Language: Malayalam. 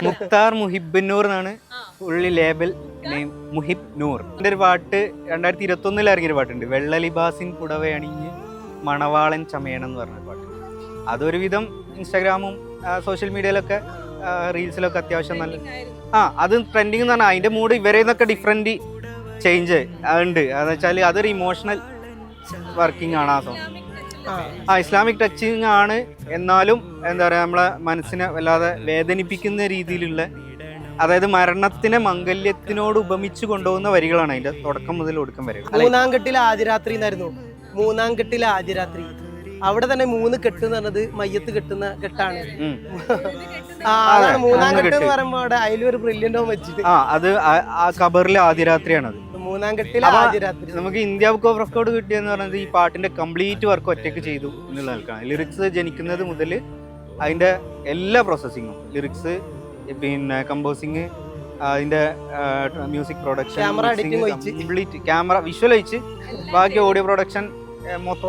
മുക്താർ മുഹിബിന്നൂർ എന്നാണ് പുള്ളി ലേബൽ നെയിം, മുഹിബ് നൂർ. എൻ്റെ ഒരു പാട്ട് 2021 ഇറങ്ങിയൊരു പാട്ടുണ്ട്, വെള്ള ലിബാസിൻ പുടവ അണിഞ്ഞ് മണവാളൻ ചമയണം എന്ന് പറഞ്ഞ പാട്ട്. അതൊരുവിധം ഇൻസ്റ്റാഗ്രാമും സോഷ്യൽ മീഡിയയിലൊക്കെ റീൽസിലൊക്കെ അത്യാവശ്യം നല്ല അത് ട്രെൻഡിങ് എന്ന് പറഞ്ഞാൽ അതിൻ്റെ മൂഡ് ഇവരെ നിന്നൊക്കെ ഡിഫറെൻറ്റ് ചേഞ്ച് ഉണ്ട്. അതെന്ന് വെച്ചാൽ അതൊരു ഇമോഷണൽ വർക്കിംഗ് ആണ് ആ സോങ്. ഇസ്ലാമിക് ടച്ചിങ് ആണ്, എന്നാലും എന്താ പറയുക, നമ്മളെ മനസ്സിനെ വല്ലാതെ വേദനിപ്പിക്കുന്ന രീതിയിലുള്ള, അതായത് മരണത്തിനെ മംഗല്യത്തിനോട് ഉപമിച്ച് കൊണ്ടുപോകുന്ന വരികളാണ് അതിന്റെ തുടക്കം മുതൽ ഒടുക്കം വരെ. മൂന്നാം കെട്ടിലെ ആദ്യരാത്രി എന്നായിരുന്നു. മൂന്നാം കെട്ടിലെ ആദ്യരാത്രി അവിടെ തന്നെ 3 കെട്ട് എന്ന് പറഞ്ഞത് മയ്യത്ത് കെട്ടുന്ന കെട്ടാണ്. അതാണ് മൂന്നാം കെട്ട് എന്ന് പറയുമ്പോ അവിടെ അതിലൊരു ബ്രില്യൻ്റ് വെച്ചിട്ട് അത് ആ ഖബറിലെ ആദ്യരാത്രിയാണത്. മൂന്നാം കെട്ടിലെ ആദ്യരാത്രി. നമുക്ക് ഇന്ത്യ ബുക്ക് ഓഫ് റെക്കോർഡ് കിട്ടിയെന്ന് പറയുന്നത് ഈ പാട്ടിന്റെ കംപ്ലീറ്റ് വർക്ക് ഒറ്റയ്ക്ക് ചെയ്തു എന്നുള്ള ആൾക്കാണ്. ലിറിക്സ് ജനിക്കുന്നത് മുതൽ അതിന്റെ എല്ലാ പ്രോസസ്സിങ്ങും, ലിറിക്സ്, പിന്നെ കമ്പോസിങ്, അതിന്റെ music production, complete camera visual ഒഴിച്ച് ബാക്കി ഓഡിയോ പ്രൊഡക്ഷൻ മൊത്തം